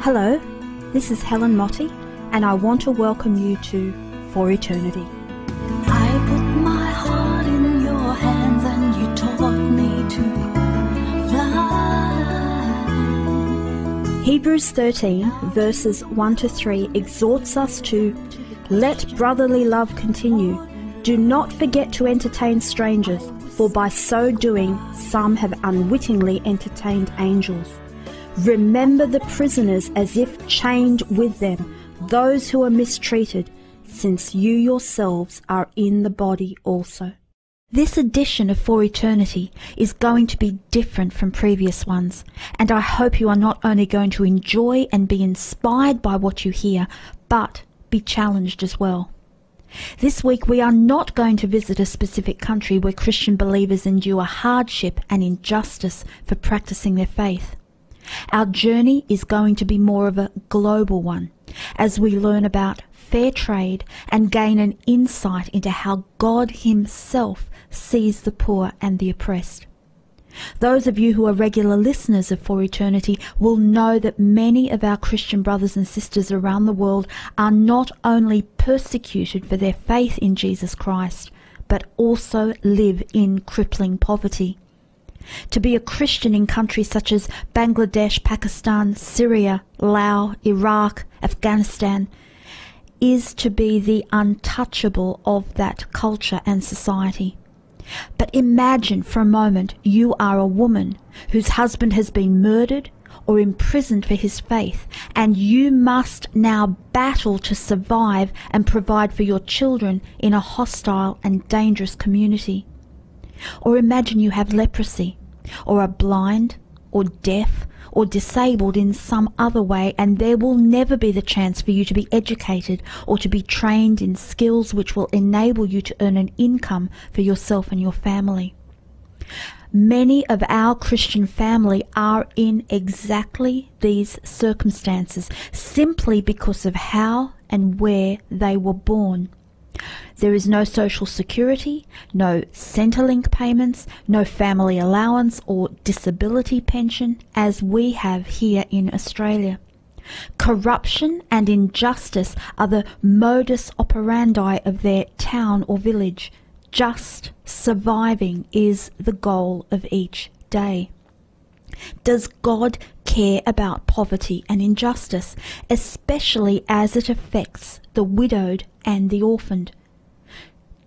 Hello, this is Helen Motti, and I want to welcome you to For Eternity. I put my heart in your hands and you taught me to fly. Hebrews 13 verses 1 to 3 exhorts us to let brotherly love continue. Do not forget to entertain strangers, for by so doing some have unwittingly entertained angels. Remember the prisoners as if chained with them, those who are mistreated, since you yourselves are in the body also. This edition of For Eternity is going to be different from previous ones, and I hope you are not only going to enjoy and be inspired by what you hear, but be challenged as well. This week we are not going to visit a specific country where Christian believers endure hardship and injustice for practicing their faith. Our journey is going to be more of a global one, as we learn about fair trade and gain an insight into how God Himself sees the poor and the oppressed. Those of you who are regular listeners of For Eternity will know that many of our Christian brothers and sisters around the world are not only persecuted for their faith in Jesus Christ, but also live in crippling poverty. To be a Christian in countries such as Bangladesh, Pakistan, Syria, Laos, Iraq, Afghanistan is to be the untouchable of that culture and society. But imagine for a moment you are a woman whose husband has been murdered or imprisoned for his faith, and you must now battle to survive and provide for your children in a hostile and dangerous community. Or imagine you have leprosy, or are blind, or deaf, or disabled in some other way, and there will never be the chance for you to be educated or to be trained in skills which will enable you to earn an income for yourself and your family. Many of our Christian family are in exactly these circumstances, simply because of how and where they were born. There is no social security, no Centrelink payments, no family allowance or disability pension, as we have here in Australia. Corruption and injustice are the modus operandi of their town or village. Just surviving is the goal of each day. Does God care about poverty and injustice, especially as it affects the widowed and the orphaned?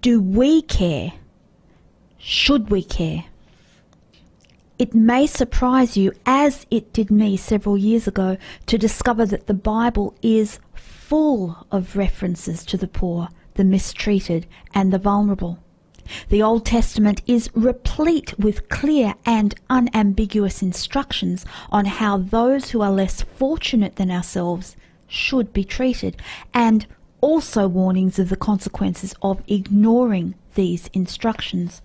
Do we care? Should we care? It may surprise you, as it did me several years ago, to discover that the Bible is full of references to the poor, the mistreated, and the vulnerable. The Old Testament is replete with clear and unambiguous instructions on how those who are less fortunate than ourselves should be treated, and also warnings of the consequences of ignoring these instructions.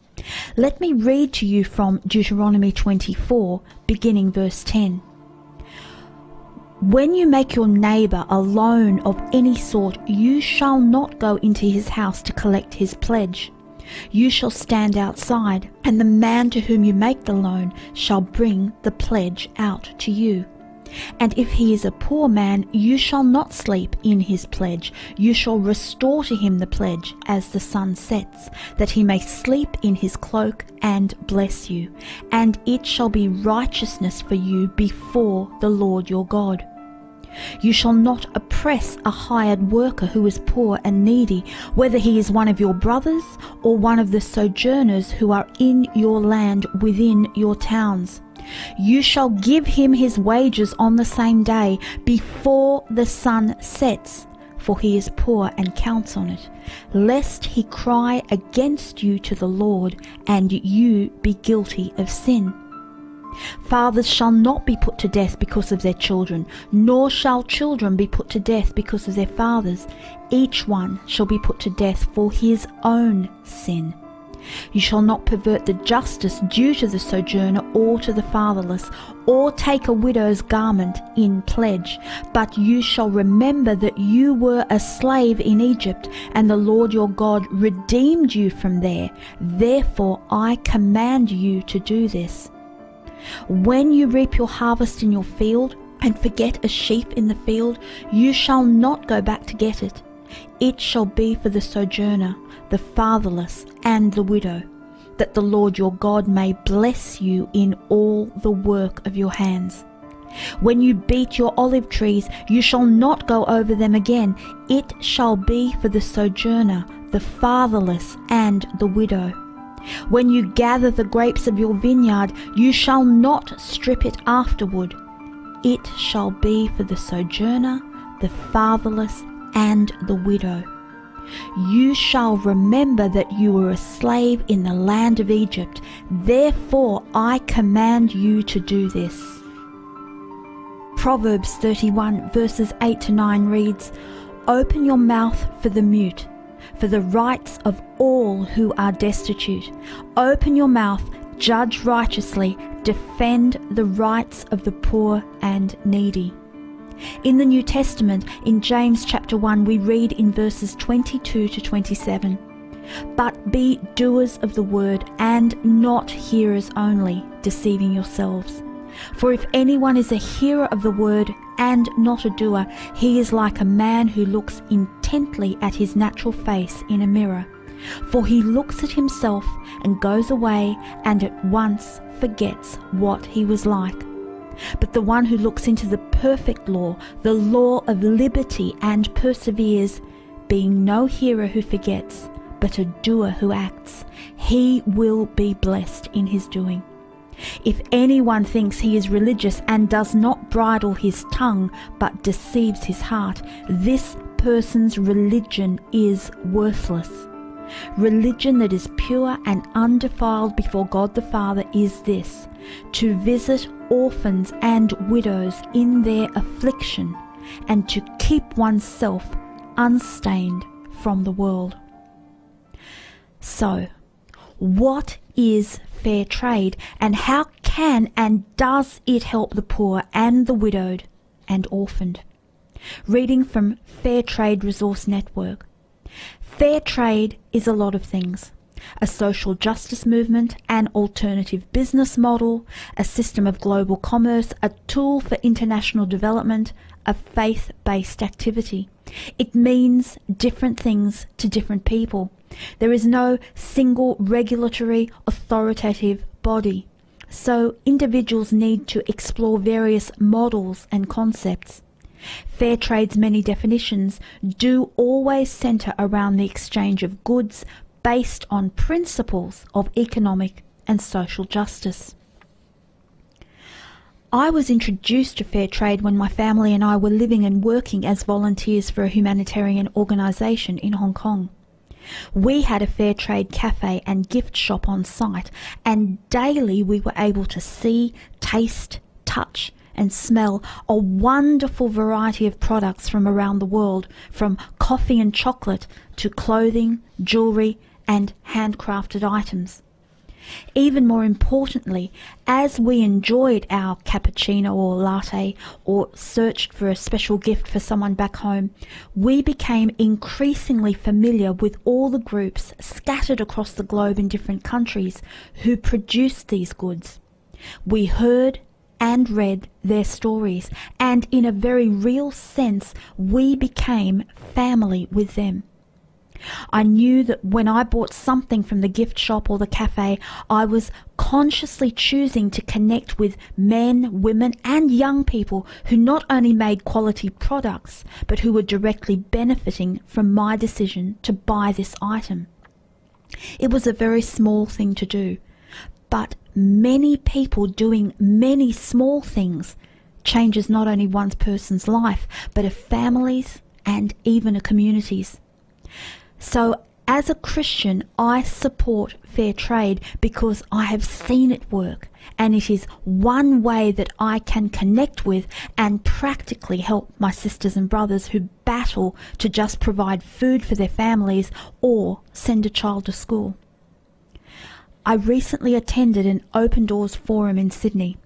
Let me read to you from Deuteronomy 24, beginning verse 10. When you make your neighbour a loan of any sort, you shall not go into his house to collect his pledge. You shall stand outside, and the man to whom you make the loan shall bring the pledge out to you. And if he is a poor man, you shall not sleep in his pledge. You shall restore to him the pledge as the sun sets, that he may sleep in his cloak and bless you. And it shall be righteousness for you before the Lord your God. You shall not oppress a hired worker who is poor and needy, whether he is one of your brothers or one of the sojourners who are in your land within your towns. You shall give him his wages on the same day before the sun sets, for he is poor and counts on it, lest he cry against you to the Lord, and you be guilty of sin. Fathers shall not be put to death because of their children, nor shall children be put to death because of their fathers. Each one shall be put to death for his own sin. You shall not pervert the justice due to the sojourner or to the fatherless, or take a widow's garment in pledge. But you shall remember that you were a slave in Egypt, and the Lord your God redeemed you from there. Therefore I command you to do this. When you reap your harvest in your field, and forget a sheep in the field, you shall not go back to get it. It shall be for the sojourner, the fatherless, and the widow, that the Lord your God may bless you in all the work of your hands. When you beat your olive trees, you shall not go over them again. It shall be for the sojourner, the fatherless, and the widow. When you gather the grapes of your vineyard, you shall not strip it afterward. It shall be for the sojourner, the fatherless, and the widow. You shall remember that you were a slave in the land of Egypt. Therefore I command you to do this. Proverbs 31 verses 8 to 9 reads, Open your mouth for the mute, for the rights of all who are destitute. Open your mouth, judge righteously, defend the rights of the poor and needy. In the New Testament, in James chapter 1, we read in verses 22 to 27, But be doers of the word, and not hearers only, deceiving yourselves. For if anyone is a hearer of the word and not a doer, he is like a man who looks intently at his natural face in a mirror. For he looks at himself and goes away and at once forgets what he was like. But the one who looks into the perfect law, the law of liberty, and perseveres, being no hearer who forgets, but a doer who acts, he will be blessed in his doing. If anyone thinks he is religious and does not bridle his tongue, but deceives his heart, this person's religion is worthless. Religion that is pure and undefiled before God the Father is this, to visit orphans and widows in their affliction, and to keep oneself unstained from the world. So, what is fair trade, and how can and does it help the poor and the widowed and orphaned? Reading from Fair Trade Resource Network. Fair trade is a lot of things. A social justice movement, an alternative business model, a system of global commerce, a tool for international development, a faith-based activity. It means different things to different people. There is no single regulatory authoritative body, so individuals need to explore various models and concepts. Fair trade's many definitions do always centre around the exchange of goods based on principles of economic and social justice. I was introduced to fair trade when my family and I were living and working as volunteers for a humanitarian organisation in Hong Kong. We had a fair trade cafe and gift shop on site, and daily we were able to see, taste, touch and smell a wonderful variety of products from around the world, from coffee and chocolate to clothing, jewellery and handcrafted items. Even more importantly, as we enjoyed our cappuccino or latte or searched for a special gift for someone back home, we became increasingly familiar with all the groups scattered across the globe in different countries who produced these goods. We heard and read their stories, and in a very real sense, we became family with them. I knew that when I bought something from the gift shop or the cafe, I was consciously choosing to connect with men, women and young people who not only made quality products, but who were directly benefiting from my decision to buy this item. It was a very small thing to do, but many people doing many small things changes not only one person's life, but a family's and even a community's. So as a Christian, I support fair trade because I have seen it work, and it is one way that I can connect with and practically help my sisters and brothers who battle to just provide food for their families or send a child to school. I recently attended an Open Doors forum in Sydney,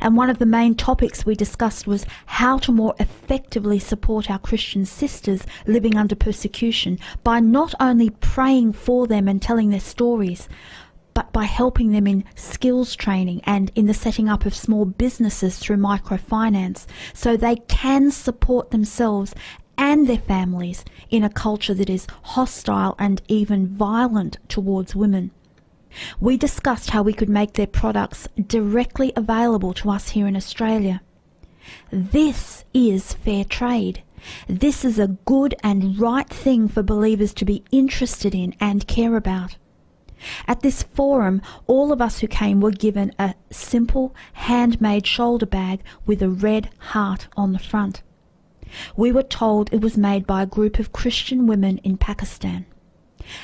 and one of the main topics we discussed was how to more effectively support our Christian sisters living under persecution by not only praying for them and telling their stories, but by helping them in skills training and in the setting up of small businesses through microfinance, so they can support themselves and their families in a culture that is hostile and even violent towards women. We discussed how we could make their products directly available to us here in Australia. This is fair trade. This is a good and right thing for believers to be interested in and care about. At this forum, all of us who came were given a simple handmade shoulder bag with a red heart on the front. We were told it was made by a group of Christian women in Pakistan.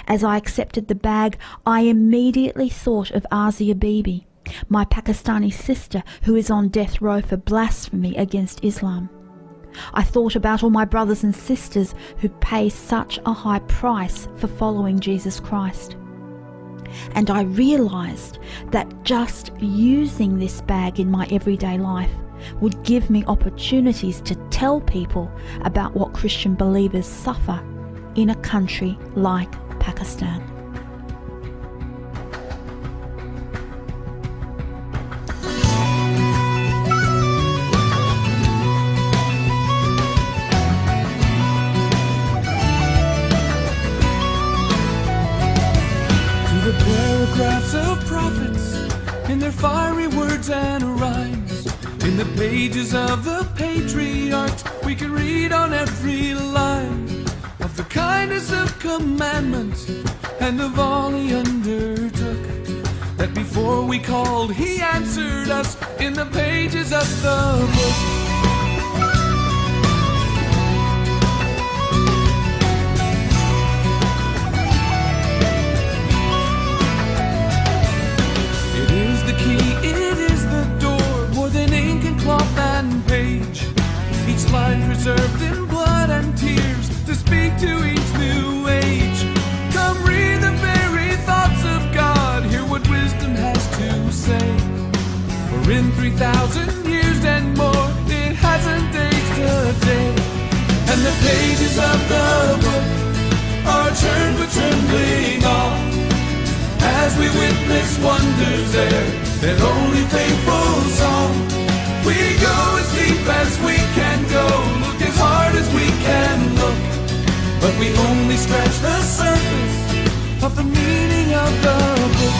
As I accepted the bag, I immediately thought of Asia Bibi, my Pakistani sister who is on death row for blasphemy against Islam. I thought about all my brothers and sisters who pay such a high price for following Jesus Christ. And I realized that just using this bag in my everyday life would give me opportunities to tell people about what Christian believers suffer in a country like Pakistan. To the paragraphs of prophets, in their fiery words and rhymes, in the pages of the patriarchs, we can read on every line of the kindness of commandments and of all he undertook. That before we called, he answered us in the pages of the book. It is the key, it is the door, more than ink and cloth and page. Each line preserved in blood and tears to speak to each new age. Come read the very thoughts of God, hear what wisdom has to say. For in 3,000 years and more, it hasn't aged a day. And the pages of the book are turned with trembling awe, as we witness wonders there that only faithful saw. We go as deep as we can go, look as hard as we can look, but we only scratch the surface of the meaning of the book.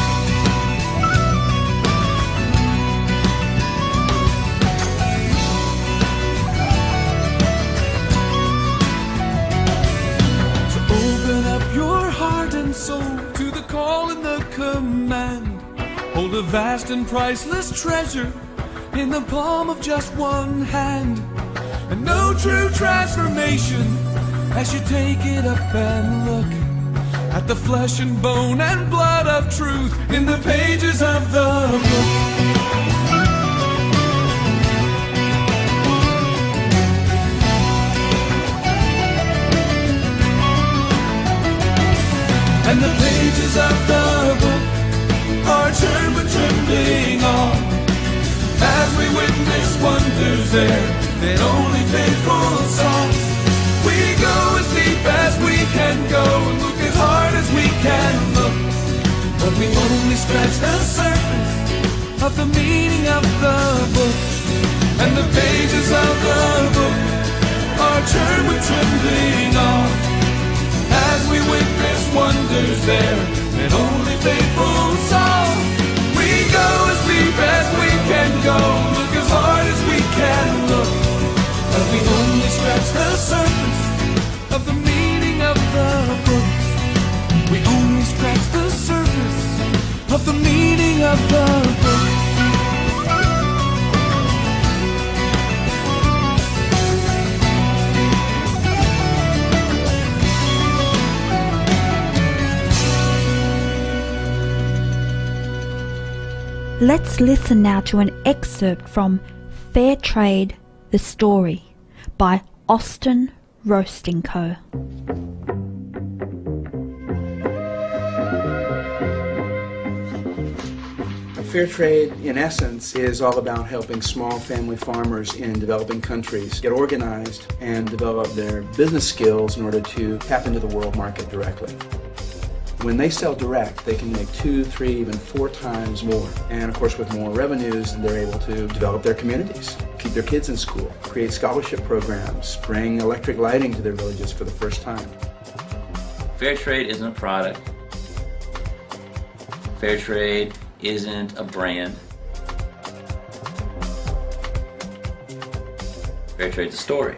So open up your heart and soul to the call and the command. Hold a vast and priceless treasure in the palm of just one hand, and no true transformation as you take it up and look at the flesh and bone and blood of truth in the pages of the book. And the pages of the book are turned with trembling awe, as we witness wonders there that only faithful saw. We go as deep as we can go and look as hard as we can look, but we only scratch the surface of the meaning of the book. And the pages of the book are turned with trembling awe, as we witness wonders there that only faithful saw. We go as deep as we can go, look as hard as we can look, but we only scratch the surface of the meaning of the book. We only scratch the surface of the meaning of the book. Let's listen now to an excerpt from Fair Trade, the Story by Austin Roasting Co. Fair trade, in essence, is all about helping small family farmers in developing countries get organized and develop their business skills in order to tap into the world market directly. When they sell direct, they can make 2, 3, even 4 times more. And of course, with more revenues, they're able to develop their communities, keep their kids in school, create scholarship programs, bring electric lighting to their villages for the first time. Fair trade isn't a product. Fair trade isn't a brand. Fair trade's a story.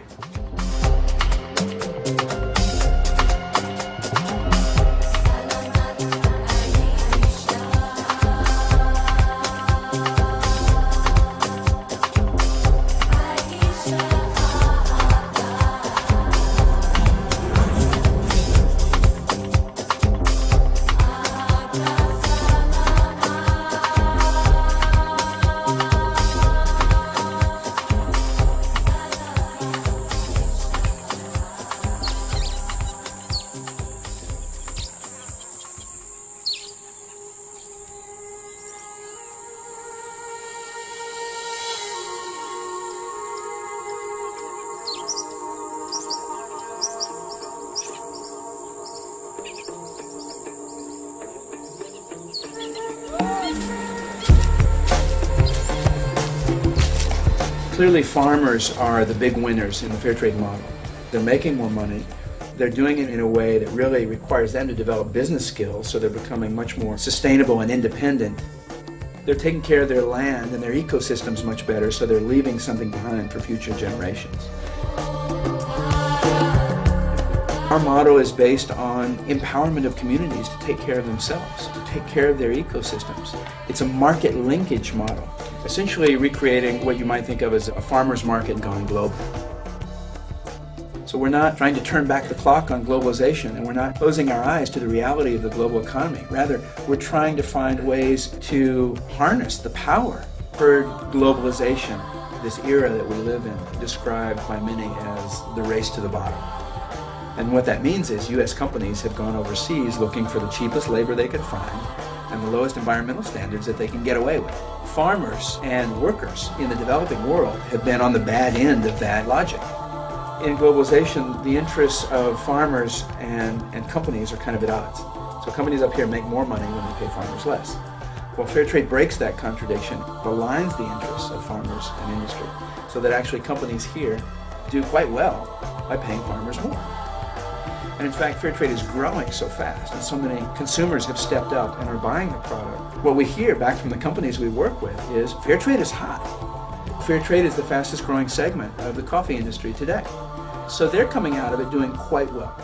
Clearly, farmers are the big winners in the fair trade model. They're making more money. They're doing it in a way that really requires them to develop business skills, so they're becoming much more sustainable and independent. They're taking care of their land and their ecosystems much better, so they're leaving something behind for future generations. Our motto is based on empowerment of communities to take care of themselves, to take care of their ecosystems. It's a market linkage model, essentially recreating what you might think of as a farmer's market gone global. So we're not trying to turn back the clock on globalization, and we're not closing our eyes to the reality of the global economy. Rather, we're trying to find ways to harness the power for globalization, this era that we live in, described by many as the race to the bottom. And what that means is U.S. companies have gone overseas looking for the cheapest labor they could find and the lowest environmental standards that they can get away with. Farmers and workers in the developing world have been on the bad end of that logic. In globalization, the interests of farmers and companies are kind of at odds. So companies up here make more money when they pay farmers less. Well, fair trade breaks that contradiction, aligns the interests of farmers and industry, so that actually companies here do quite well by paying farmers more. And in fact, fair trade is growing so fast, and so many consumers have stepped up and are buying the product. What we hear back from the companies we work with is fair trade is hot. Fair trade is the fastest growing segment of the coffee industry today. So they're coming out of it doing quite well.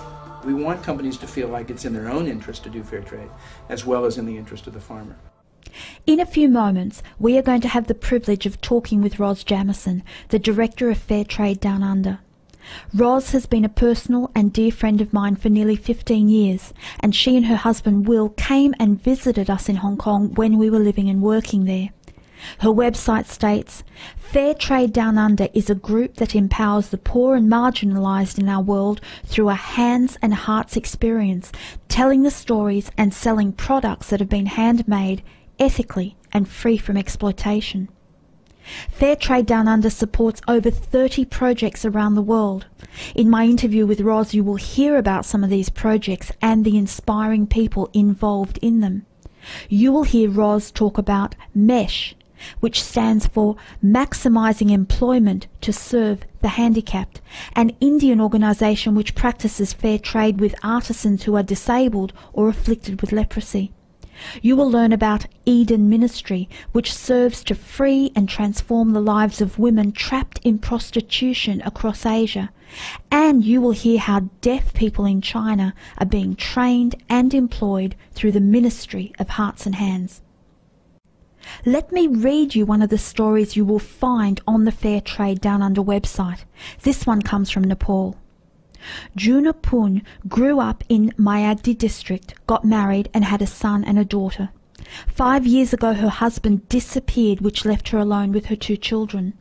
We want companies to feel like it's in their own interest to do fair trade, as well as in the interest of the farmer. In a few moments, we are going to have the privilege of talking with Ros Jamieson, the Director of Fair Trade Down Under. Ros has been a personal and dear friend of mine for nearly 15 years, and she and her husband Will came and visited us in Hong Kong when we were living and working there. Her website states, Fair Trade Down Under is a group that empowers the poor and marginalised in our world through a hands and hearts experience, telling the stories and selling products that have been handmade ethically and free from exploitation. Fair Trade Down Under supports over 30 projects around the world. In my interview with Ros, you will hear about some of these projects and the inspiring people involved in them. You will hear Ros talk about MESH, which stands for Maximising Employment to Serve the Handicapped, an Indian organisation which practices fair trade with artisans who are disabled or afflicted with leprosy. You will learn about Eden Ministry, which serves to free and transform the lives of women trapped in prostitution across Asia. And you will hear how deaf people in China are being trained and employed through the Ministry of Hearts and Hands. Let me read you one of the stories you will find on the Fair Trade Down Under website. This one comes from Nepal. Juna Pun grew up in Mayagdi district, got married and had a son and a daughter. 5 years ago her husband disappeared, which left her alone with her 2 children.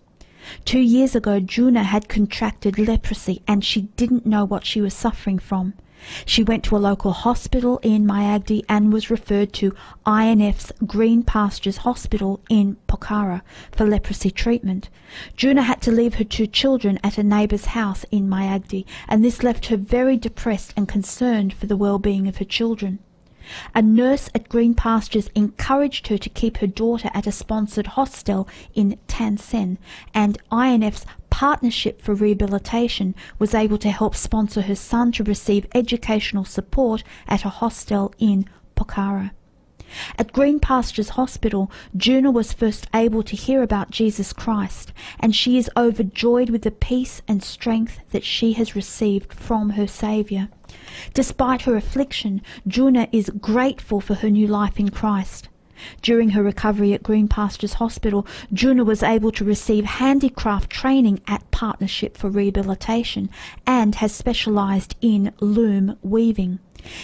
2 years ago Juna had contracted leprosy and she didn't know what she was suffering from. She went to a local hospital in Mayagdi and was referred to INF's Green Pastures Hospital in Pokhara for leprosy treatment. Juna had to leave her 2 children at a neighbour's house in Mayagdi, and this left her very depressed and concerned for the well-being of her children. A nurse at Green Pastures encouraged her to keep her daughter at a sponsored hostel in Tan Sen, and INF's Partnership for Rehabilitation was able to help sponsor her son to receive educational support at a hostel in Pokhara. At Green Pastures Hospital, Juna was first able to hear about Jesus Christ, and she is overjoyed with the peace and strength that she has received from her Saviour. Despite her affliction, Juna is grateful for her new life in Christ. During her recovery at Green Pastures Hospital, Juna was able to receive handicraft training at Partnership for Rehabilitation and has specialised in loom weaving.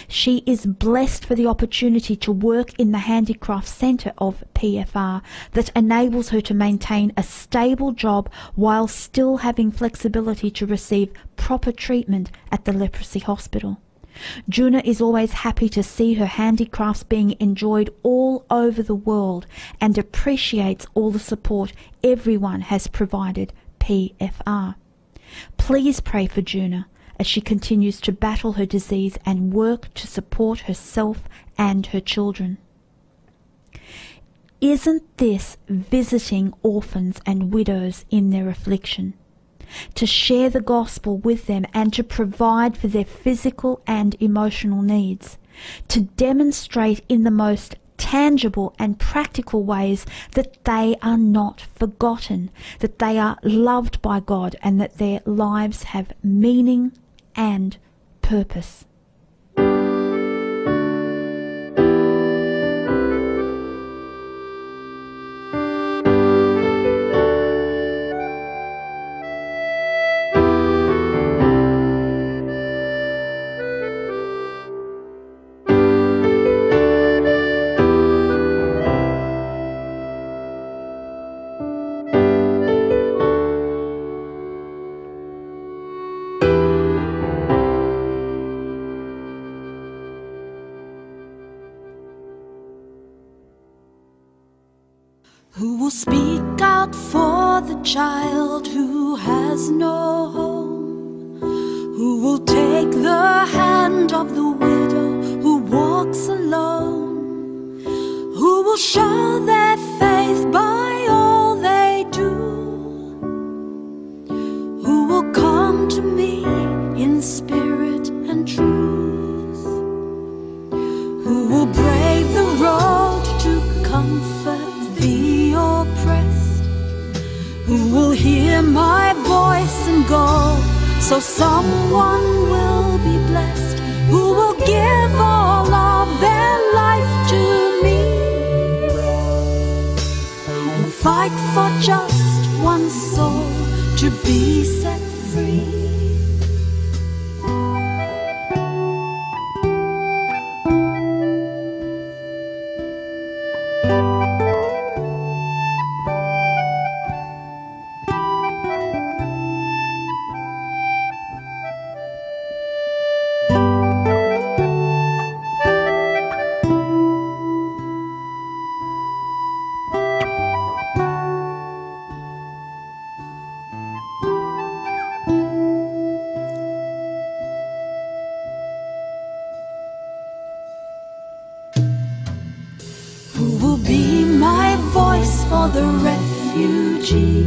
She is blessed for the opportunity to work in the Handicraft Centre of PFR that enables her to maintain a stable job while still having flexibility to receive proper treatment at the leprosy hospital. Juna is always happy to see her handicrafts being enjoyed all over the world and appreciates all the support everyone has provided PFR. Please pray for Juna as she continues to battle her disease and work to support herself and her children. Isn't this visiting orphans and widows in their affliction? To share the gospel with them and to provide for their physical and emotional needs, to demonstrate in the most tangible and practical ways that they are not forgotten, that they are loved by God, and that their lives have meaning and purpose. Who will speak out for the child who has no home? Who will take the hand of the widow who walks alone? Who will show their faith by all they do? Who will come to me in spirit and truth? Who will brave the road to comfort the oppressed? Who will hear my voice and go, so someone will be blessed? Who will give all of their life to me and fight for just one soul to be set free? Who will be my voice for the refugee?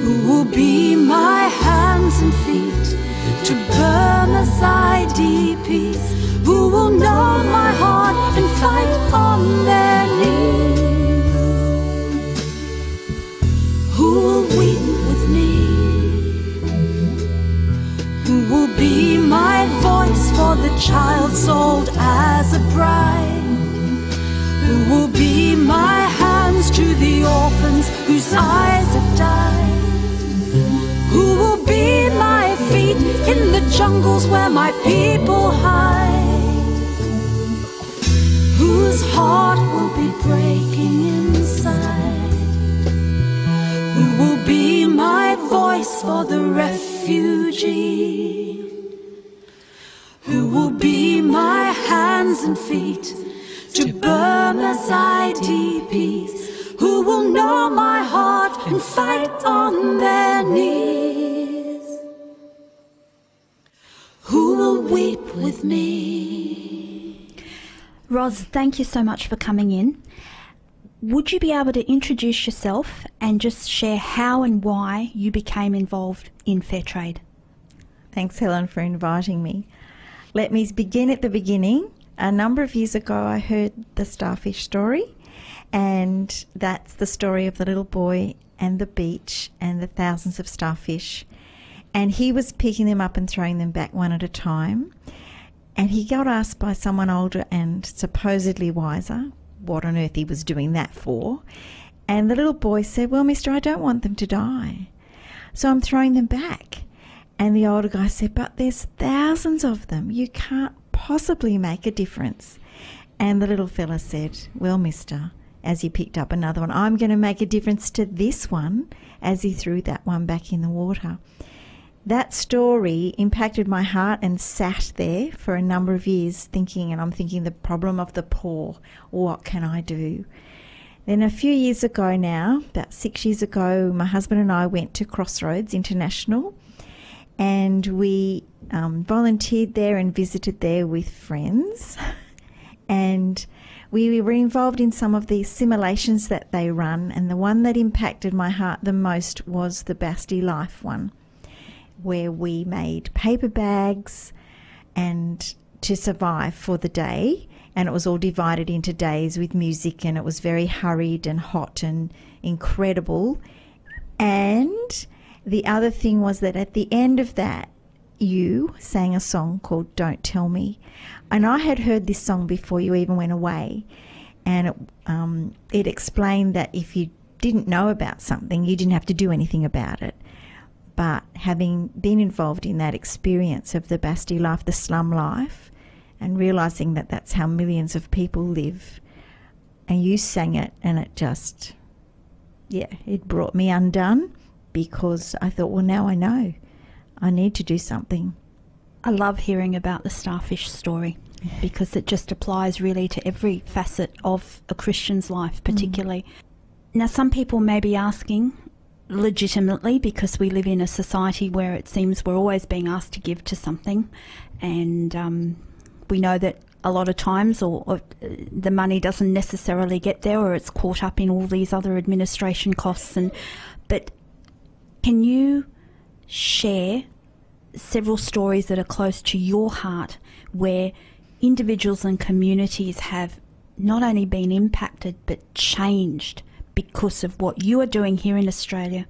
Who will be my hands and feet to Burma's IDPs? Who will know my heart and fight on their knees? Who will weep with me? Who will be my voice for the child sold as a bride? Who will be my hands to the orphans whose eyes have died? Who will be my feet in the jungles where my people hide? Whose heart will be breaking inside? Who will be my voice for the refugee? Who will be my hands and feet to Burma's IDPs? Who will know my heart and fight on their knees? Who will weep with me? Roz, thank you so much for coming in. Would you be able to introduce yourself and just share how and why you became involved in fair trade? Thanks, Helen, for inviting me. Let me begin at the beginning. A number of years ago, I heard the starfish story, and that's the story of the little boy and the beach and the thousands of starfish. And he was picking them up and throwing them back one at a time. And he got asked by someone older and supposedly wiser what on earth he was doing that for. And the little boy said, "Well, mister, I don't want them to die, so I'm throwing them back." And the older guy said, "But there's thousands of them. You can't possibly make a difference." And the little fella said, "Well, mister," as he picked up another one, "I'm going to make a difference to this one," as he threw that one back in the water. That story impacted my heart and sat there for a number of years thinking, and I'm thinking, the problem of the poor, what can I do? Then a few years ago now, about 6 years ago, my husband and I went to Crossroads International, and we volunteered there and visited there with friends. And we were involved in some of the simulations that they run, and the one that impacted my heart the most was the Basti Life one, where we made paper bags and to survive for the day, and it was all divided into days with music, and it was very hurried and hot and incredible. And the other thing was that at the end of that, you sang a song called Don't Tell Me. And I had heard this song before you even went away. And it explained that if you didn't know about something, you didn't have to do anything about it. But having been involved in that experience of the Basti life, the slum life, and realising that that's how millions of people live, and you sang it, and it just, it brought me undone, because I thought, well, now I know. I need to do something. I love hearing about the starfish story because it just applies really to every facet of a Christian's life, particularly. Now, some people may be asking, legitimately, because we live in a society where it seems we're always being asked to give to something, and we know that a lot of times or the money doesn't necessarily get there, or it's caught up in all these other administration costs. But can you share several stories that are close to your heart where individuals and communities have not only been impacted but changed because of what you are doing here in Australia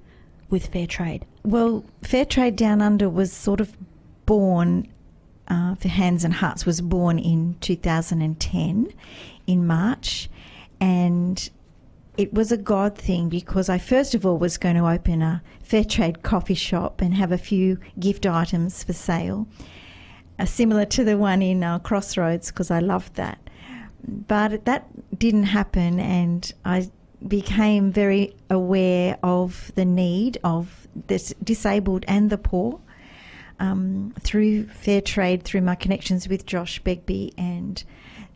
with fair trade? Well, Fair Trade Down Under was sort of born, for Hands and Hearts was born in 2010 in March, and it was a God thing, because I first of all was going to open a fair trade coffee shop and have a few gift items for sale, similar to the one in Crossroads, because I loved that. But that didn't happen, and I became very aware of the need of the disabled and the poor through fair trade, through my connections with Josh Begbie and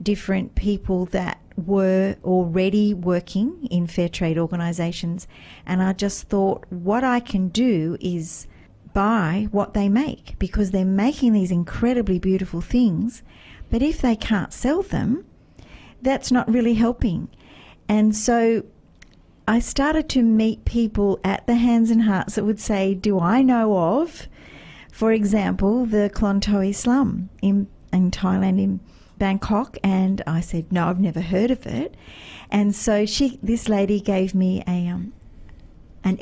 different people that were already working in fair trade organisations. And I just thought, what I can do is buy what they make, because they're making these incredibly beautiful things, but if they can't sell them, that's not really helping. And so I started to meet people at the Hands and Hearts that would say, do I know of, for example, the Klontoi slum in Thailand, in Bangkok? And I said, no, I've never heard of it. And so this lady gave me an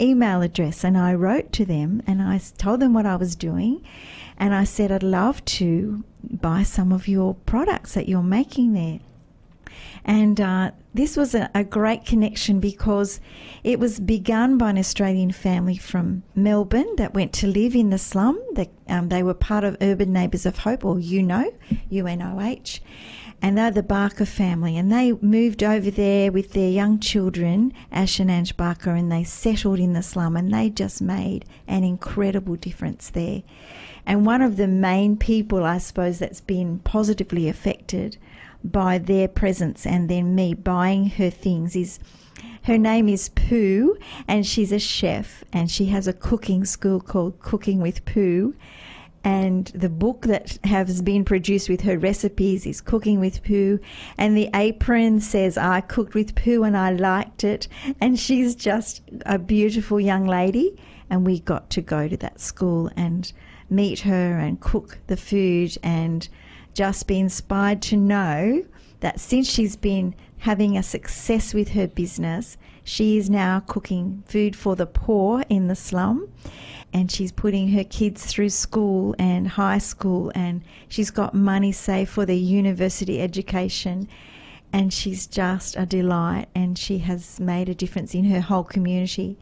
email address, and I wrote to them and I told them what I was doing, and I said, I'd love to buy some of your products that you're making there. And this was a great connection, because it was begun by an Australian family from Melbourne that went to live in the slum. They were part of Urban Neighbours of Hope, or UNOH, and they're the Barker family. And they moved over there with their young children, Ash and Ange Barker, and they settled in the slum, and they just made an incredible difference there. And one of the main people, I suppose, that's been positively affected by their presence and then me buying her things is, her name is Pooh, and she's a chef, and she has a cooking school called Cooking with Pooh, And the book that has been produced with her recipes is Cooking with Pooh. And the apron says, I cooked with Pooh and I liked it. And she's just a beautiful young lady. And we got to go to that school and meet her and cook the food and just be inspired to know that since she's been having a success with her business, she is now cooking food for the poor in the slum. And she's putting her kids through school and high school, and she's got money saved for their university education, and she's just a delight, and she has made a difference in her whole community.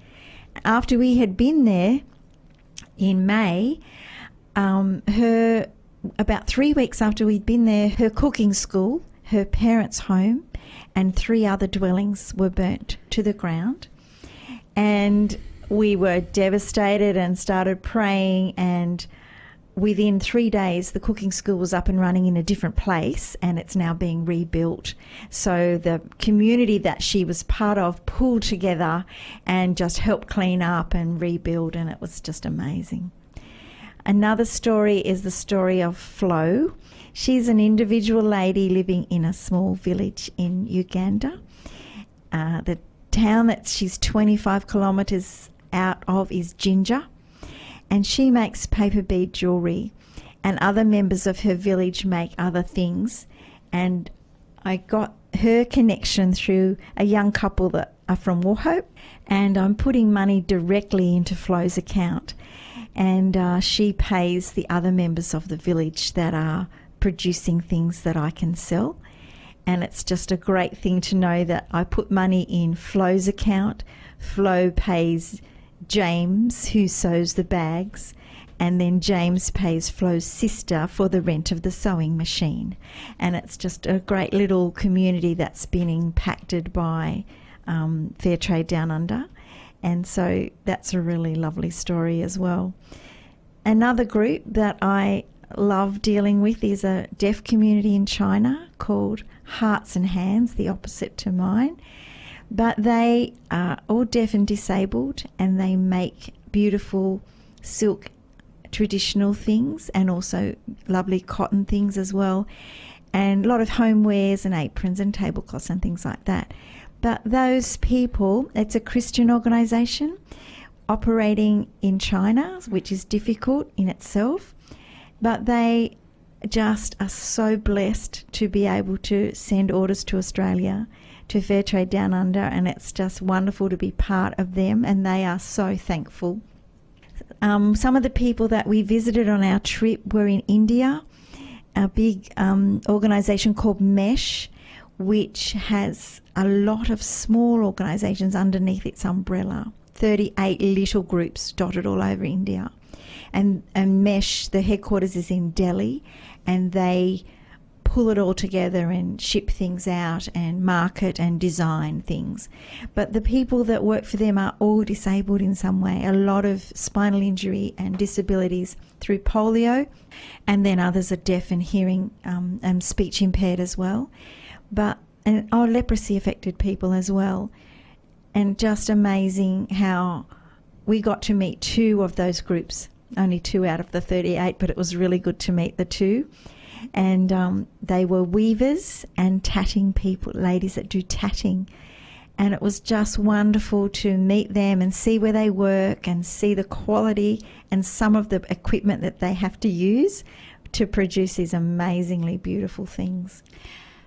After we had been there in May, about 3 weeks after we'd been there, her cooking school, her parents' home, and 3 other dwellings were burnt to the ground. And we were devastated and started praying, and within 3 days the cooking school was up and running in a different place, and it's now being rebuilt. So the community that she was part of pulled together and just helped clean up and rebuild, and it was just amazing. Another story is the story of Flo. She's an individual lady living in a small village in Uganda. The town that she's 25 kilometres out of is Ginger, and she makes paper bead jewellery, and other members of her village make other things. And I got her connection through a young couple that are from Wauchope, and I'm putting money directly into Flo's account, and she pays the other members of the village that are producing things that I can sell. And it's just a great thing to know that I put money in Flo's account. Flo pays James, who sews the bags, and then James pays Flo's sister for the rent of the sewing machine. And it's just a great little community that's been impacted by Fair Trade Down Under. And so that's a really lovely story as well. Another group that I love dealing with is a deaf community in China called Hearts and Hands, the opposite to mine. But they are all deaf and disabled, and they make beautiful silk traditional things and also lovely cotton things as well, and a lot of homewares and aprons and tablecloths and things like that. But those people, it's a Christian organisation operating in China, which is difficult in itself, but they just are so blessed to be able to send orders to Australia, to Fair Trade Down Under, and it's just wonderful to be part of them, and they are so thankful. Some of the people that we visited on our trip were in India, a big organisation called MESH, which has a lot of small organisations underneath its umbrella, 38 little groups dotted all over India. And MESH, the headquarters is in Delhi, and they pull it all together and ship things out and market and design things. But the people that work for them are all disabled in some way, a lot of spinal injury and disabilities through polio, and then others are deaf and hearing and speech impaired as well. And leprosy affected people as well. And just amazing how we got to meet 2 of those groups, only 2 out of the 38, but it was really good to meet the 2. And they were weavers and tatting people, ladies that do tatting. And it was just wonderful to meet them and see where they work and see the quality and some of the equipment that they have to use to produce these amazingly beautiful things.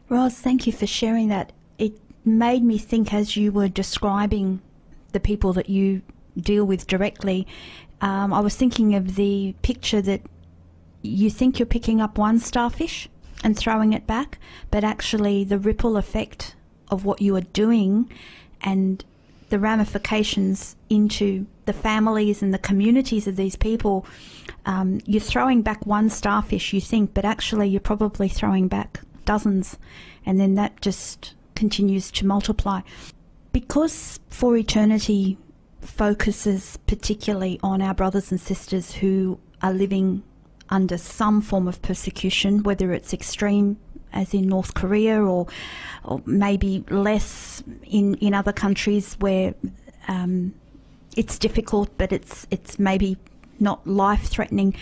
Roz, thank you for sharing that. It made me think, as you were describing the people that you deal with directly, I was thinking of the picture that you think you're picking up one starfish and throwing it back, but actually the ripple effect of what you are doing and the ramifications into the families and the communities of these people, you're throwing back one starfish, you think, but actually you're probably throwing back dozens, and then that just continues to multiply. Because For Eternity focuses particularly on our brothers and sisters who are living under some form of persecution, whether it's extreme as in North Korea or maybe less in other countries where it's difficult but it's maybe not life-threatening.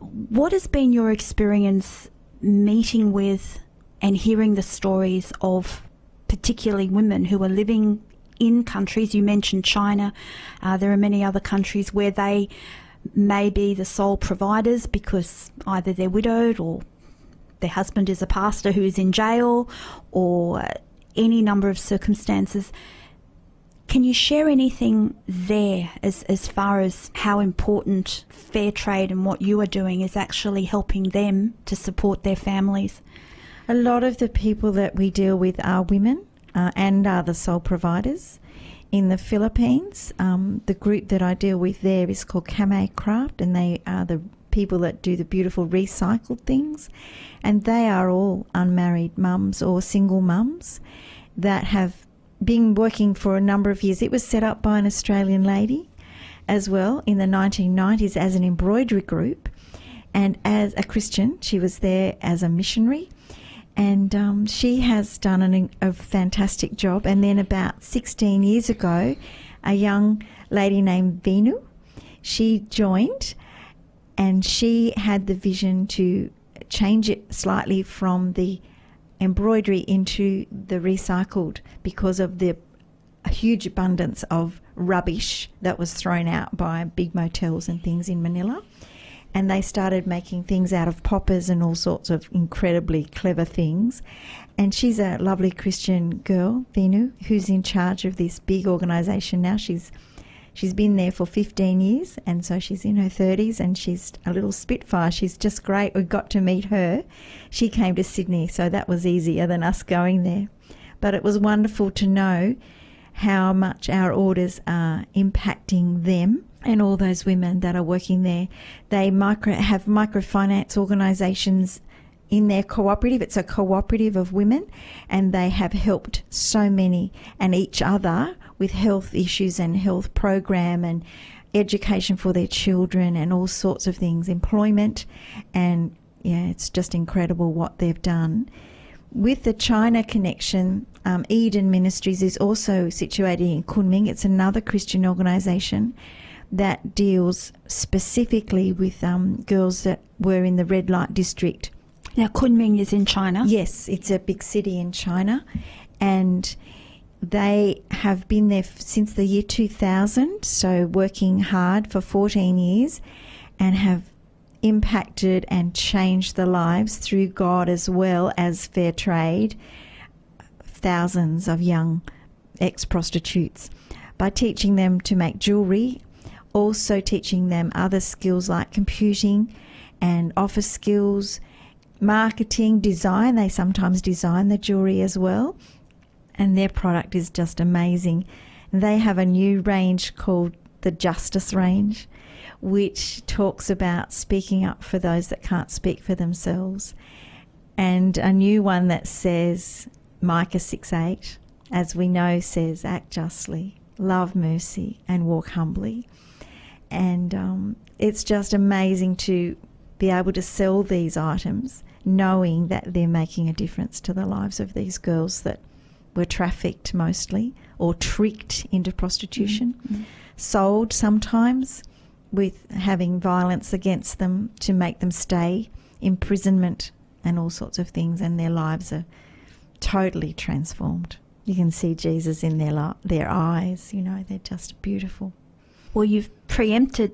What has been your experience meeting with and hearing the stories of particularly women who are living in countries, you mentioned China, there are many other countries where they may be the sole providers because either they're widowed or their husband is a pastor who is in jail, or any number of circumstances. Can you share anything there as far as how important fair trade and what you are doing is actually helping them to support their families? A lot of the people that we deal with are women and are the sole providers. In the Philippines, the group that I deal with there is called Kamei Craft, and they are the people that do the beautiful recycled things, and they are all unmarried mums or single mums that have been working for a number of years. It was set up by an Australian lady as well in the 1990s as an embroidery group, and as a Christian. She was there as a missionary, and she has done a fantastic job. And then about 16 years ago, a young lady named Vinu, she joined, and she had the vision to change it slightly from the embroidery into the recycled because of the huge abundance of rubbish that was thrown out by big motels and things in Manila. And they started making things out of poppers and all sorts of incredibly clever things. And she's a lovely Christian girl, Vinu, who's in charge of this big organisation now. She's been there for 15 years, and so she's in her 30s, and she's a little spitfire. She's just great. We got to meet her. She came to Sydney, so that was easier than us going there. But it was wonderful to know how much our orders are impacting them and all those women that are working there. They have microfinance organisations in their cooperative. It's a cooperative of women, and they have helped so many and each other with health issues and health program and education for their children and all sorts of things, employment. And yeah, it's just incredible what they've done. With the China connection, Eden Ministries is also situated in Kunming. It's another Christian organisation that deals specifically with girls that were in the red light district. Now, Kunming is in China? Yes, it's a big city in China, and they have been there since the year 2000, so working hard for 14 years, and have impacted and changed the lives through God as well as fair trade, thousands of young ex-prostitutes, by teaching them to make jewellery, also teaching them other skills like computing and office skills, marketing, design. They sometimes design the jewellery as well, and their product is just amazing. They have a new range called the Justice range, which talks about speaking up for those that can't speak for themselves, and a new one that says, Micah 6:8, as we know, says, act justly, love mercy, and walk humbly. And it's just amazing to be able to sell these items knowing that they're making a difference to the lives of these girls that were trafficked mostly or tricked into prostitution, sold sometimes with having violence against them to make them stay, imprisonment and all sorts of things, and their lives are totally transformed. You can see Jesus in their eyes, you know, they're just beautiful. Well, you've preempted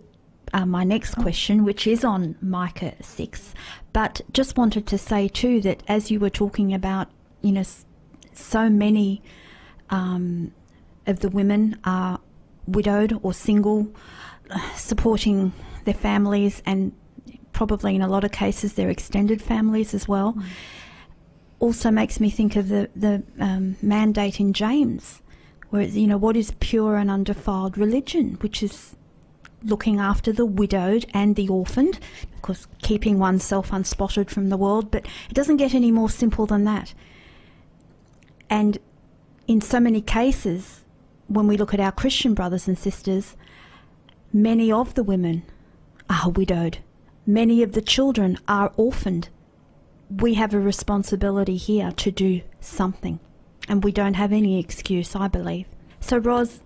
my next question, which is on Micah 6, but just wanted to say too that as you were talking about, you know, so many of the women are widowed or single, supporting their families, and probably in a lot of cases their extended families as well. Also makes me think of the mandate in James, where it's, you know, what is pure and undefiled religion, which is looking after the widowed and the orphaned, of course keeping oneself unspotted from the world, but it doesn't get any more simple than that. And in so many cases, when we look at our Christian brothers and sisters, many of the women are widowed, many of the children are orphaned. We have a responsibility here to do something, and we don't have any excuse, I believe. So, Ros,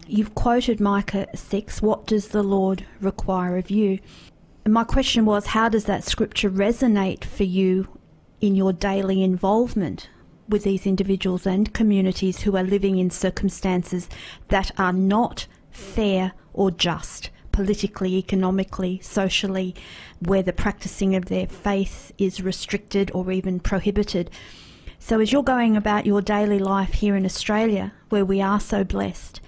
you've quoted Micah 6, what does the Lord require of you? my question was, how does that scripture resonate for you in your daily involvement with these individuals and communities who are living in circumstances that are not fair or just, politically, economically, socially, where the practicing of their faith is restricted or even prohibited? So as you're going about your daily life here in Australia, where we are so blessed,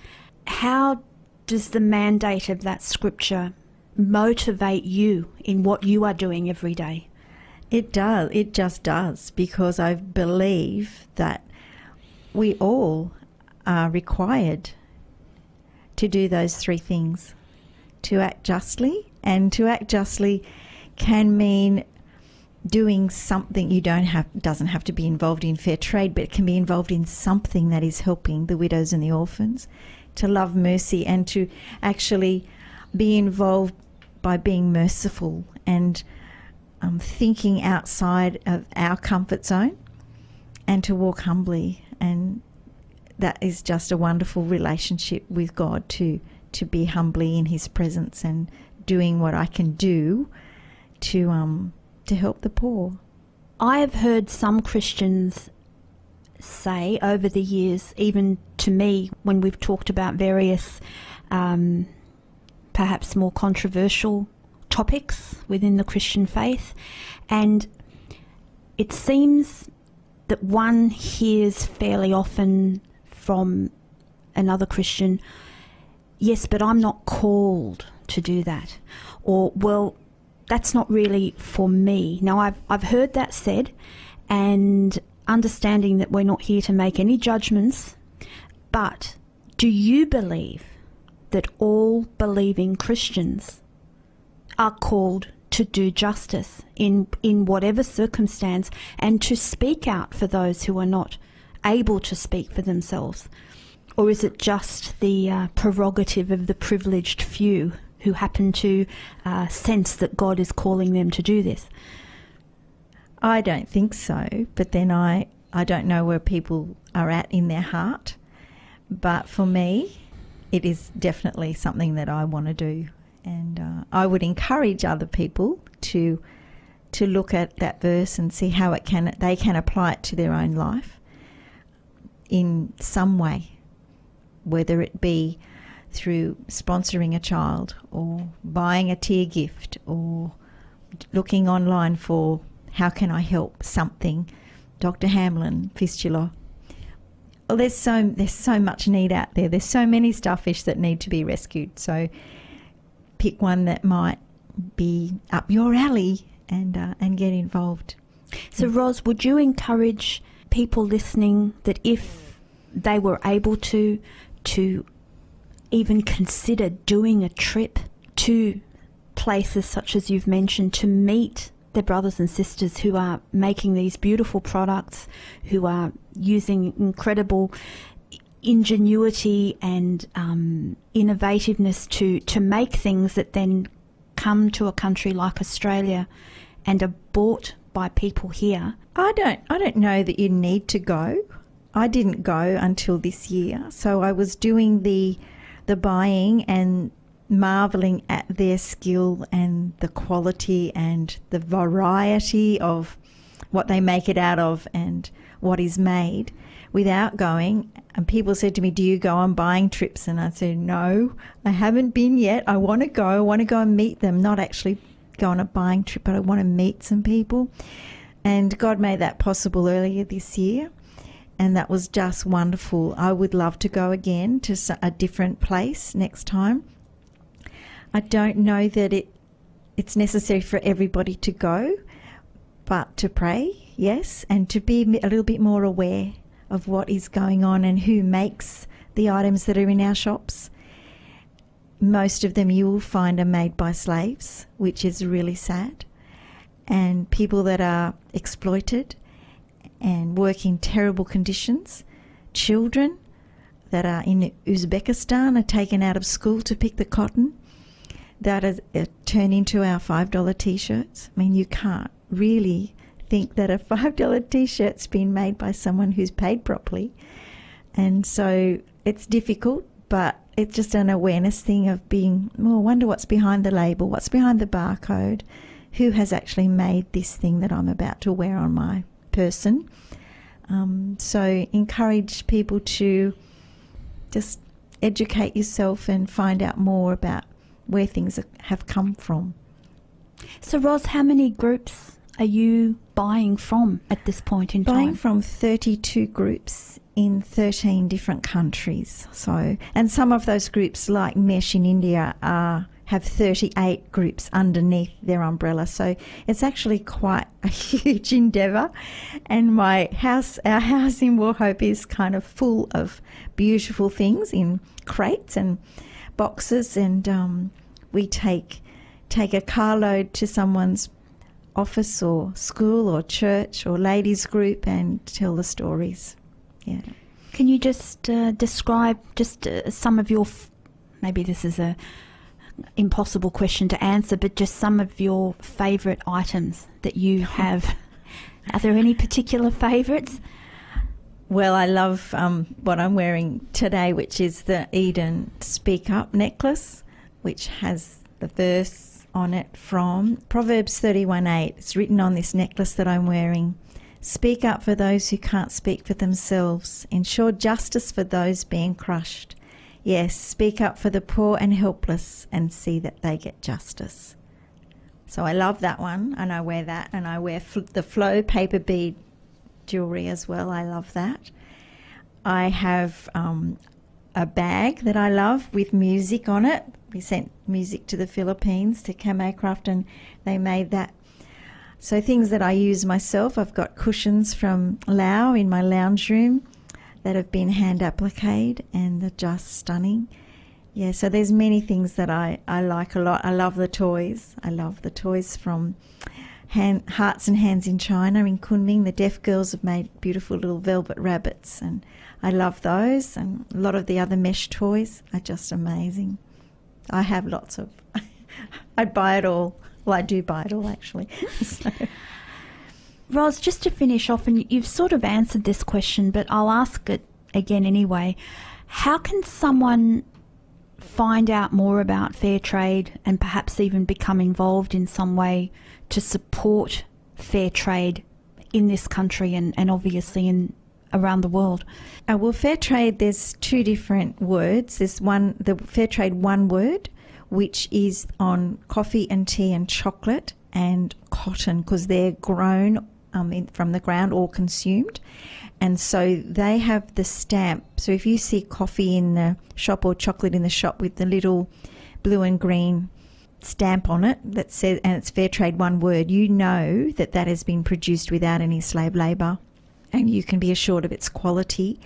how does the mandate of that scripture motivate you in what you are doing every day? It does. It just does, because I believe that we all are required to do those three things: to act justly, and to act justly can mean doing something. Doesn't have to be involved in fair trade, but it can be involved in something that is helping the widows and the orphans, to love mercy, and to actually be involved by being merciful and thinking outside of our comfort zone, and to walk humbly. And that is just a wonderful relationship with God, to be humbly in his presence and doing what I can do to help the poor. I have heard some Christians say over the years, even to me, when we've talked about various perhaps more controversial topics within the Christian faith, and it seems that one hears fairly often from another Christian, yes, but I'm not called to do that, or, well, that's not really for me. Now, I've heard that said, and understanding that we're not here to make any judgments, but do you believe that all believing Christians are called to do justice in whatever circumstance, and to speak out for those who are not able to speak for themselves? Or is it just the prerogative of the privileged few who happen to sense that God is calling them to do this? I don't think so, but then I don't know where people are at in their heart. But for me, it is definitely something that I want to do. And I would encourage other people to look at that verse and see how they can apply it to their own life in some way, whether it be through sponsoring a child, or buying a tear gift, or looking online for how can I help something, Dr. Hamlin, fistula. Well, there's so much need out there. There's so many starfish that need to be rescued. So pick one that might be up your alley and get involved. So, Ros, would you encourage people listening that if they were able to even consider doing a trip to places such as you've mentioned, to meet their brothers and sisters who are making these beautiful products, who are using incredible ingenuity and innovativeness to make things that then come to a country like Australia and are bought by people here? I don't know that you need to go. I didn't go until this year, so I was doing the buying and marvelling at their skill and the quality and the variety of what they make it out of and what is made without going. And people said to me, do you go on buying trips? And I said, no, I haven't been yet. I want to go. I want to go and meet them, not actually go on a buying trip, but I want to meet some people. And God made that possible earlier this year. And that was just wonderful. I would love to go again to a different place next time. I don't know that it's necessary for everybody to go, but to pray, yes, and to be a little bit more aware of what is going on and who makes the items that are in our shops. Most of them you will find are made by slaves, which is really sad, and people that are exploited and work in terrible conditions. Children that are in Uzbekistan are taken out of school to pick the cotton that is turned into our $5 T-shirts. I mean, you can't really think that a $5 T-shirt's been made by someone who's paid properly. And so it's difficult, but it's just an awareness thing of being, well, I wonder what's behind the label, what's behind the barcode, who has actually made this thing that I'm about to wear on my person. So encourage people to just educate yourself and find out more about where things have come from. So, Ros, how many groups are you buying from at this point in time? Buying from 32 groups in 13 different countries. So, and some of those groups, like Mesh in India, have 38 groups underneath their umbrella. So it's actually quite a huge endeavour. And our house in Warhope is kind of full of beautiful things in crates and boxes, and we take a carload to someone's office or school or church or ladies group and tell the stories. Yeah. Can you just describe just some of your, maybe this is a impossible question to answer, but just some of your favourite items that you have? Are there any particular favourites? Well, I love what I'm wearing today, which is the Eden Speak Up necklace, which has the verse on it from Proverbs 31:8. It's written on this necklace that I'm wearing. Speak up for those who can't speak for themselves. Ensure justice for those being crushed. Yes, speak up for the poor and helpless and see that they get justice. So I love that one, and I wear that, and I wear the Flow paper bead jewellery as well. I love that. I have a bag that I love with music on it. We sent music to the Philippines, to Camo Craft, and they made that. So things that I use myself, I've got cushions from Lao in my lounge room that have been hand appliqued, and they're just stunning. Yeah, so there's many things that I like a lot. I love the toys. I love the toys from Hearts and Hands in China in Kunming. The deaf girls have made beautiful little velvet rabbits, and I love those, and a lot of the other mesh toys are just amazing. I have lots of... I'd buy it all. Well, I do buy it all, actually. So. Ros, just to finish off, and you've sort of answered this question, but I'll ask it again anyway. How can someone find out more about fair trade and perhaps even become involved in some way to support fair trade in this country and obviously around the world? Well, fair trade, there's two different words. There's the fair trade one word, which is on coffee and tea and chocolate and cotton, because they're grown from the ground or consumed. And so they have the stamp. So if you see coffee in the shop or chocolate in the shop with the little blue and green stamp on it that says, and it's fair trade one word, you know that that has been produced without any slave labour, and you can be assured of its quality.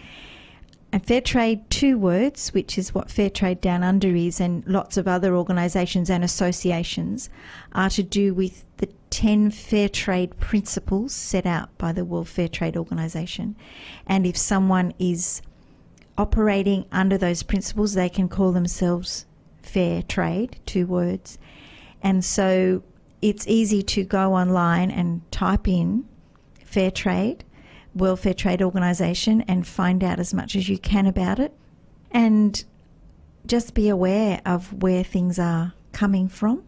And fair trade two words, which is what Fair Trade Down Under is, and lots of other organisations and associations, are to do with the 10 fair trade principles set out by the World Fair Trade Organisation. And if someone is operating under those principles, they can call themselves fair trade, two words. And so it's easy to go online and type in fair trade, World Fair Trade Organisation, and find out as much as you can about it, and just be aware of where things are coming from.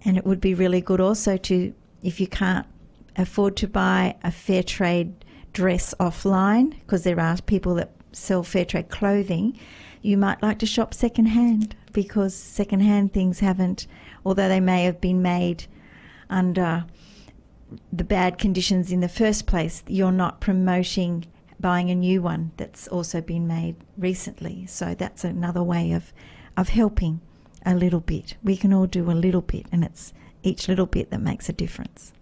And it would be really good also to, if you can't afford to buy a fair trade dress offline, because there are people that sell fair trade clothing, you might like to shop second-hand, because second-hand things haven't, although they may have been made under the bad conditions in the first place, you're not promoting buying a new one that's also been made recently. So that's another way of helping a little bit. We can all do a little bit, and it's each little bit that makes a difference.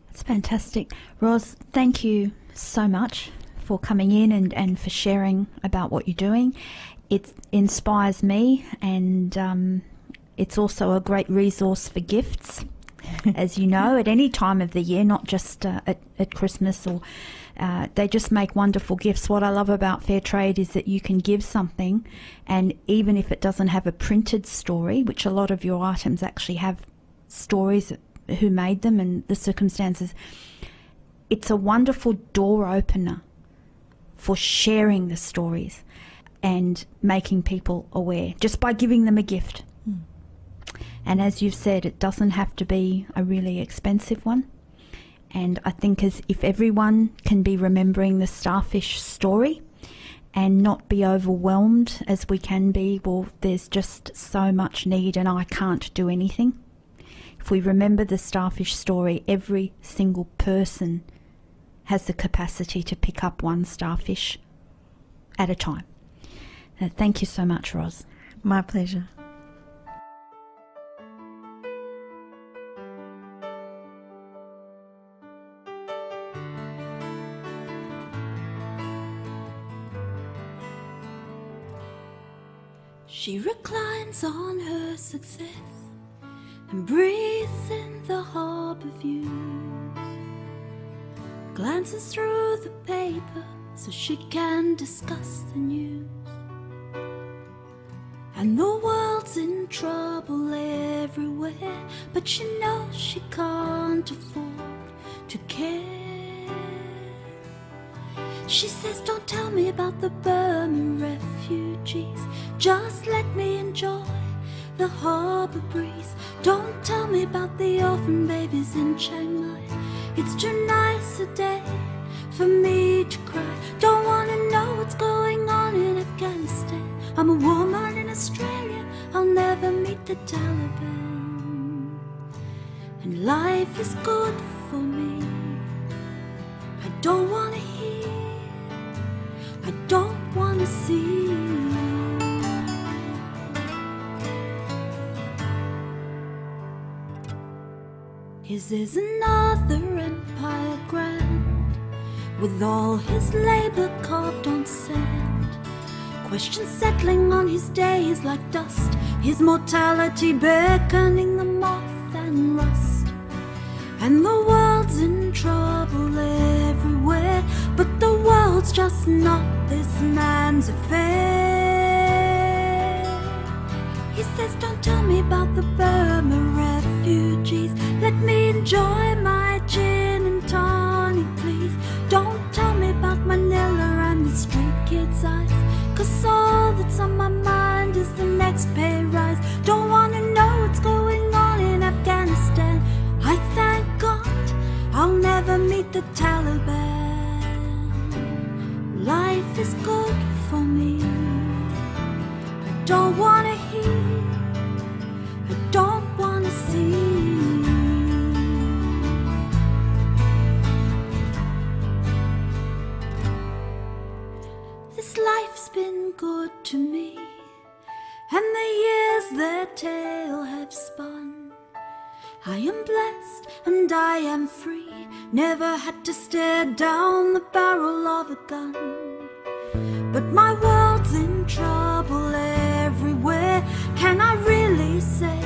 That's fantastic. Ros, thank you so much for coming in and for sharing about what you're doing. It inspires me, and it's also a great resource for gifts, as you know, at any time of the year, not just at Christmas. Or they just make wonderful gifts. What I love about fair trade is that you can give something, and even if it doesn't have a printed story, which a lot of your items actually have stories, who made them and the circumstances, it's a wonderful door opener for sharing the stories. and making people aware just by giving them a gift. And as you've said, it doesn't have to be a really expensive one. And I think if everyone can be remembering the starfish story and not be overwhelmed as we can be, well, there's just so much need and I can't do anything. If we remember the starfish story, every single person has the capacity to pick up one starfish at a time. Thank you so much, Roz. My pleasure. She reclines on her success and breathes in the harbour views, glances through the paper so she can discuss the news. And the world's in trouble everywhere, but she knows she can't afford to care. She says, don't tell me about the Burma refugees, just let me enjoy the harbour breeze. Don't tell me about the orphan babies in Chiang Mai, it's too nice a day for me to cry. Don't want to know what's going on in Afghanistan. I'm a woman in Australia, I'll never meet the Taliban. And life is good for me, I don't want to hear, I don't want to see. His is another empire grand, with all his labour carved on sand. Questions settling on his days like dust, his mortality beckoning the moth and rust. And the world's in trouble everywhere, but the world's just not this man's affair. He says, don't tell me about the Burma refugees, let me enjoy my gin and tonic, please. Don't tell me about Manila and the street kids' eyes, 'cause all that's on my mind is the next pay rise. Don't wanna know what's going on in Afghanistan, I thank God I'll never meet the Taliban. Life is good for me, I don't wanna hear, I don't wanna see. This life's been good to me, and the years their tale have spun. I am blessed and I am free, never had to stare down the barrel of a gun. But my world's in trouble everywhere, can I really say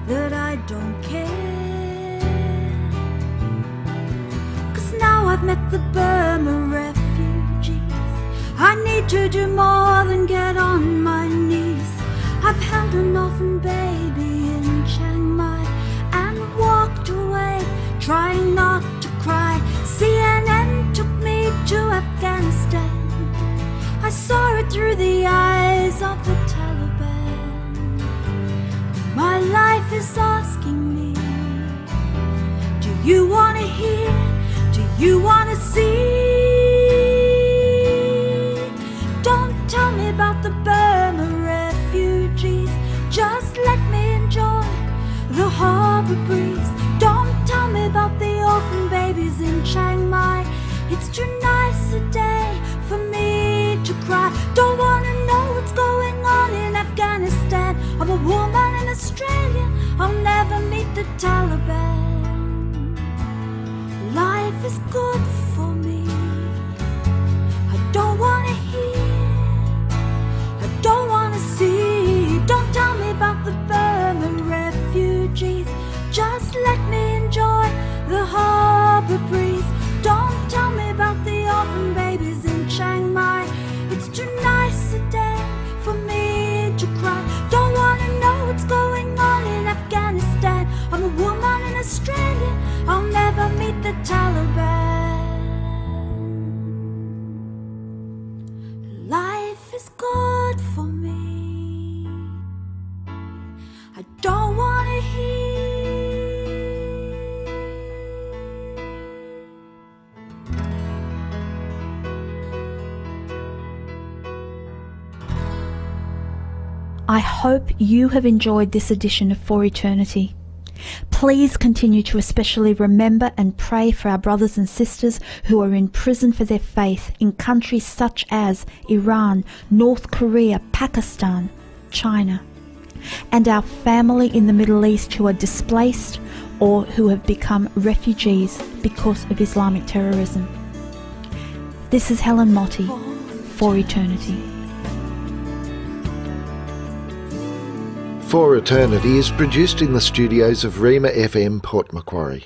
that I don't care? 'Cause now I've met the Burma refugees, I need to do more than get on my knees. I've held an orphan baby in Chiang Mai and walked away, trying not to cry. CNN took me to Afghanistan, I saw it through the eyes of the Taliban. My life is asking me, do you want to hear, do you want to see? Don't tell me about the Burma refugees, just let me enjoy the harbour breeze. Don't tell me about the orphan babies in Chiang Mai, it's too nice a day for me to cry. Don't want to know what's going on in Afghanistan, I'm a woman in Australia, I'll never meet the Taliban. Life is good for me, I don't want to hear, I don't want to see. Don't tell me about the Burma refugees, just let me enjoy the harbour breeze. Don't tell me about the orphan babies in Chiang Mai, it's too nice a day for me to cry. Don't want to know what's going on in Afghanistan, I'm a woman in Australia, I'll never meet the Taliban. I hope you have enjoyed this edition of For Eternity. Please continue to especially remember and pray for our brothers and sisters who are in prison for their faith in countries such as Iran, North Korea, Pakistan, China, and our family in the Middle East who are displaced or who have become refugees because of Islamic terrorism. This is Helen Motti, For Eternity. For Eternity is produced in the studios of Rima FM Port Macquarie.